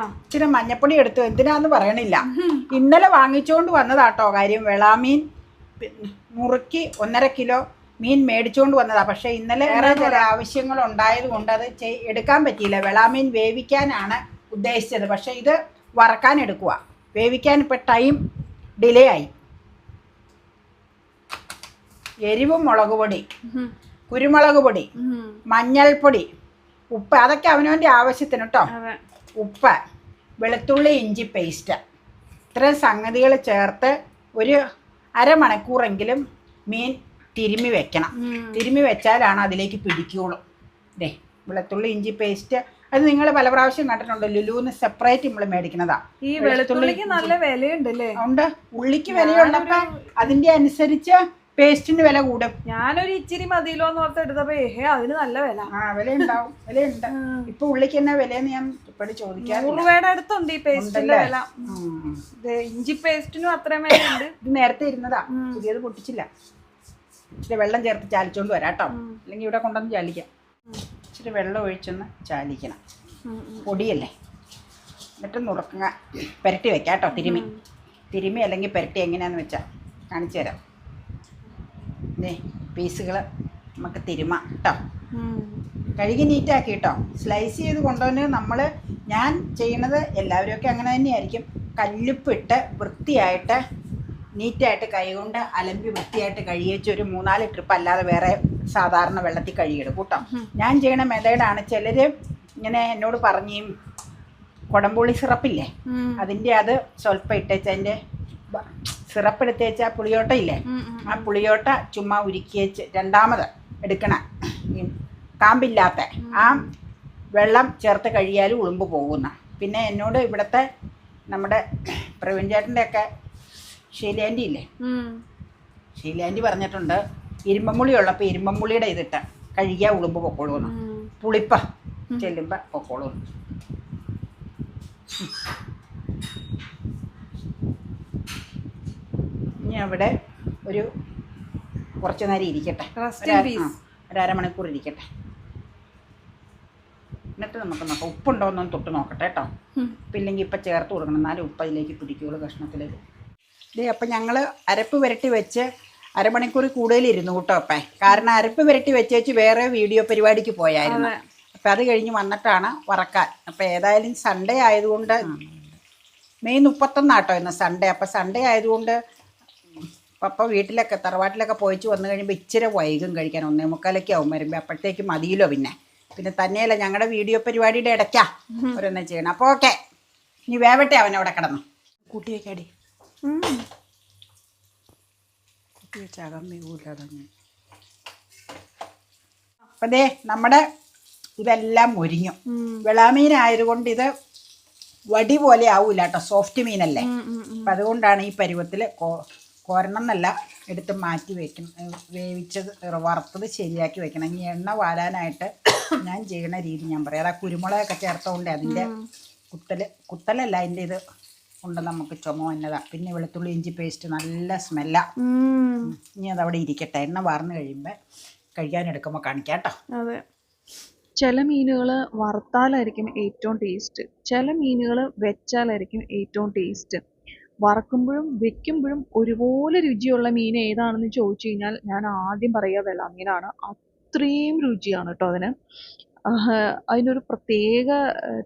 ഇച്ചിരി മഞ്ഞപ്പൊടി എടുത്തു, എന്തിനാന്ന് പറയണില്ല. ഇന്നലെ വാങ്ങിച്ചുകൊണ്ട് വന്നതാട്ടോ കാര്യം. വെളാമീൻ മുറുക്കി 1.5 കിലോ മീൻ മേടിച്ചുകൊണ്ട് വന്നതാ. പക്ഷെ ഇന്നലെ വേറെ ചില ആവശ്യങ്ങൾ ഉണ്ടായത് കൊണ്ട് അത് എടുക്കാൻ പറ്റിയില്ല. വെളാമീൻ വേവിക്കാനാണ് ഉദ്ദേശിച്ചത്, പക്ഷെ ഇത് വറക്കാൻ എടുക്കുക. വേവിക്കാൻ ഇപ്പം ടൈം ഡിലേ ആയി. എരിവും മുളക് പൊടി, കുരുമുളക് പൊടി, മഞ്ഞൾപ്പൊടി, ഉപ്പ്, അതൊക്കെ അവനവൻ്റെ ആവശ്യത്തിന് കേട്ടോ. ഉപ്പ്, വെളുത്തുള്ളി ഇഞ്ചി പേസ്റ്റ്, ഇത്രയും സംഗതികൾ ചേർത്ത് ഒരു അരമണിക്കൂറെങ്കിലും മീൻ തിരുമ്മി വെക്കണം. തിരുമ്മി വെച്ചാലാണ് അതിലേക്ക് പിടിക്കുകയുള്ളൂ. ദേ വെളുത്തുള്ളി ഇഞ്ചി പേസ്റ്റ് അത് നിങ്ങൾ പല പ്രാവശ്യം കണ്ടിട്ടുണ്ട്. ലുലുന്ന് സെപ്പറേറ്റ് നമ്മൾ മേടിക്കുന്നതാ. ഈ വെളുത്തുള്ളിക്ക് നല്ല വിലയുണ്ടല്ലേ? ഉണ്ട്, ഉള്ളിക്ക് വിലയുള്ളപ്പോ അതിന്റെ അനുസരിച്ച് പേസ്റ്റിന് വില കൂടും. ഞാനൊരു ഇച്ചിരി മതിയിലോ എന്ന് ഓർത്ത് എടുത്തപ്പോ അതിന് നല്ല വില. വിലയുണ്ടാവും, വിലയുണ്ട്. ഇപ്പൊ ഉള്ളിക്ക് എന്നാ വിലയെന്ന് ഞാൻ ഇപ്പോഴും ചോദിക്കാം. 100 രൂപയുടെ അടുത്തുണ്ട് ഈ പേസ്റ്റിന്റെ വില. ഇഞ്ചി പേസ്റ്റിനും അത്രയും വിലയുണ്ട്. ഇത് നേരത്തെ ഇരുന്നതാ, പുതിയത് പൊട്ടിച്ചില്ല. ഇച്ചിരി വെള്ളം ചേർത്ത് ചാലിച്ചോണ്ട് വരാം കേട്ടോ, അല്ലെങ്കിൽ ഇവിടെ കൊണ്ടുവന്ന് ചാലിക്കാം. ഇച്ചിരി വെള്ളം ഒഴിച്ചൊന്ന് ചാലിക്കണം, പൊടിയല്ലേ. എന്നിട്ട് നുറുക്കുക, പുരട്ടി വെക്കാം കേട്ടോ. തിരുമി അല്ലെങ്കിൽ പുരട്ടി എങ്ങനെയാന്ന് വെച്ചാൽ കാണിച്ചു തരാം. പീസുകൾ നമുക്ക് തിരുമാം കേട്ടോ. കഴുകി നീറ്റാക്കി കേട്ടോ. സ്ലൈസ് ചെയ്ത് കൊണ്ടുവന്ന് ഞാൻ ചെയ്യുന്നത് എല്ലാവരുമൊക്കെ അങ്ങനെ തന്നെയായിരിക്കും. കല്ലുപ്പിട്ട് വൃത്തിയായിട്ട് നീറ്റായിട്ട് കൈകൊണ്ട് അലമ്പി വൃത്തിയായിട്ട് കഴുകിച്ച് ഒരു 3-4 ട്രിപ്പ് അല്ലാതെ വേറെ സാധാരണ വെള്ളത്തിൽ കഴുകിയെടുക്കും കേട്ടോ. ഞാൻ ചെയ്യണ മെത്തേഡാണ്. ചിലർ ഇങ്ങനെ എന്നോട് പറഞ്ഞു, കുടംപുളി സിറപ്പില്ലേ അതിൻ്റെ അത് സ്വല്പം ഇട്ടേച്ച് അതിൻ്റെ സിറപ്പ് എടുത്തേച്ച് ആ പുളിയോട്ട ഇല്ലേ, ആ പുളിയോട്ട ചുമ്മാ ഉരുക്കിയേച്ച് രണ്ടാമത് എടുക്കണ കാമ്പില്ലാത്ത ആ വെള്ളം ചേർത്ത് കഴിയാലും ഉളുമ്പ് പോകുന്ന. പിന്നെ എന്നോട് ഇവിടുത്തെ നമ്മുടെ പ്രവീൺ ചേട്ടൻ്റെ ഒക്കെ ഷീലാൻറ്റി ഇല്ലേ, ഷീലാൻറ്റി പറഞ്ഞിട്ടുണ്ട് ഇരുമ്പമ്പുളി ഉള്ളപ്പോൾ ഇരുമ്പമ്പുളിയുടെ ഇതിട്ട് കഴുകിയാൽ ഉളുമ്പ് പൊക്കോളൂന്ന്. പുളിപ്പ ചെല്ലുമ്പോൾ പൊക്കോളൂന്ന്. ഇനി അവിടെ ഒരു കുറച്ച് നേരം ഇരിക്കട്ടെ, ഒരു അരമണിക്കൂർ ഇരിക്കട്ടെ. എന്നിട്ട് നമുക്ക് നോക്കാം ഉപ്പുണ്ടോയെന്നൊന്ന് തൊട്ട് നോക്കട്ടെ കേട്ടോ. ഉപ്പില്ലെങ്കിൽ ഇപ്പം ചേർത്ത് കൊടുക്കണം, എന്നാലും ഉപ്പ് അതിലേക്ക് പിടിക്കുകയുള്ളൂ കഷ്ണത്തിലേക്ക്. അപ്പം ഞങ്ങൾ അരപ്പ് പുരട്ടി വെച്ച് അരമണിക്കൂർ കൂടുതലിരുന്നു കേട്ടോ അപ്പം. കാരണം അരപ്പ് പുരട്ടി വെച്ച് വേറെ വീഡിയോ പരിപാടിക്ക് പോയായിരുന്നു. അപ്പം അത് കഴിഞ്ഞ് വന്നിട്ടാണ് വറക്കാൻ. അപ്പം ഏതായാലും സൺഡേ ആയതുകൊണ്ട്, മെയ് 31 ഇന്ന് സൺഡേ. അപ്പം സൺഡേ ആയതുകൊണ്ട് പപ്പ വീട്ടിലൊക്കെ തറവാട്ടിലൊക്കെ പോയിച്ച് വന്നു കഴിയുമ്പോൾ ഇച്ചിരി വൈകും കഴിക്കാൻ. 1:45 ആവും വരുമ്പോൾ. അപ്പോഴത്തേക്ക് മതിയല്ലോ. പിന്നെ തന്നെയല്ല ഞങ്ങളുടെ വീഡിയോ പരിപാടിയുടെ ഇടയ്ക്കാ ഓരോന്നും ചെയ്യണം. അപ്പോൾ ഓക്കെ, ഇനി വേവട്ടെ അവനവിടെ കിടന്നു. കൂട്ടി വയ്ക്കാടി, കൂട്ടി വെച്ചാകാൻ വേവൂലാതെ. അപ്പം ദേ നമ്മുടെ ഇതെല്ലാം മുരിഞ്ഞു. വെളാമീനായതുകൊണ്ട് ഇത് വടി പോലെ ആവൂല കേട്ടോ, സോഫ്റ്റ് മീനല്ലേ. അപ്പം അതുകൊണ്ടാണ് ഈ പരുവത്തിൽ കോരണം എന്നല്ല, എടുത്ത് മാറ്റി വെക്കണം. വേവിച്ചത് വറുത്തത് ശരിയാക്കി വെക്കണം. ഇനി എണ്ണ വാലാനായിട്ട് ഞാൻ ചെയ്യണ രീതി ഞാൻ പറയാം. അതാ കുരുമുളകൊക്കെ ചേർത്തോണ്ട് അതിൻ്റെ കുത്തലല്ല അതിൻ്റെ ഇത് കൊണ്ട് നമുക്ക് ചുമ വന്നതാ. പിന്നെ വെളുത്തുള്ളി ഇഞ്ചി പേസ്റ്റ് നല്ല സ്മെല്ലാ. ഇനി അതവിടെ ഇരിക്കട്ടെ, എണ്ണ വാർന്ന് കഴിയുമ്പോൾ കഴിക്കാനെടുക്കുമ്പോൾ കാണിക്കാം കേട്ടോ. അതെ, ചില മീനുകൾ വറുത്താലായിരിക്കും ഏറ്റവും ടേസ്റ്റ്, ചില മീനുകൾ വെച്ചാലായിരിക്കും ഏറ്റവും ടേസ്റ്റ്. വറക്കുമ്പോഴും വെക്കുമ്പോഴും ഒരുപോലെ രുചിയുള്ള മീൻ ഏതാണെന്ന് ചോദിച്ചു കഴിഞ്ഞാൽ ഞാൻ ആദ്യം പറയുക വെളാമീനാണ്. അത്രയും രുചിയാണ് കേട്ടോ അതിന്. അതിനൊരു പ്രത്യേക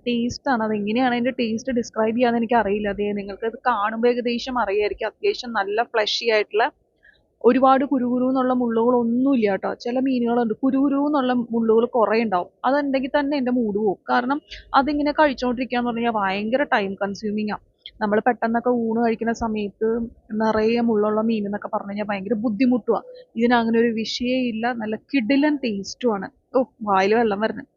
ടേസ്റ്റാണ്. അതെങ്ങനെയാണ് അതിൻ്റെ ടേസ്റ്റ് ഡിസ്ക്രൈബ് ചെയ്യാന്ന് എനിക്ക് അറിയില്ല. അതേ നിങ്ങൾക്ക് അത് കാണുമ്പോൾ ഏകദേശം അറിയായിരിക്കും. അത്യാവശ്യം നല്ല ഫ്ലഷി ആയിട്ടുള്ള, ഒരുപാട് കുരുകുരു എന്നുള്ള മുള്ളുകളൊന്നുമില്ല കേട്ടോ. ചില മീനുകളുണ്ട് കുരുകുരു എന്നുള്ള മുള്ളുകൾ കുറേ ഉണ്ടാവും. അതുണ്ടെങ്കിൽ തന്നെ എൻ്റെ മൂഡ് പോകും. കാരണം അതിങ്ങനെ കഴിച്ചുകൊണ്ടിരിക്കുകയെന്ന് പറഞ്ഞു കഴിഞ്ഞാൽ ഭയങ്കര ടൈം കൺസ്യൂമിങ് ആണ്. നമ്മൾ പെട്ടെന്നൊക്കെ ഊണ് കഴിക്കുന്ന സമയത്ത് നിറയെ മുള്ളുള്ള മീൻ എന്നൊക്കെ പറഞ്ഞു കഴിഞ്ഞാൽ ഭയങ്കര ബുദ്ധിമുട്ടുമാണ്. ഇതിന് അങ്ങനെ ഒരു വിഷയമില്ല, നല്ല കിടിലൻ ടേസ്റ്റുമാണ്. വായിൽ വെള്ളം വരുന്നത്.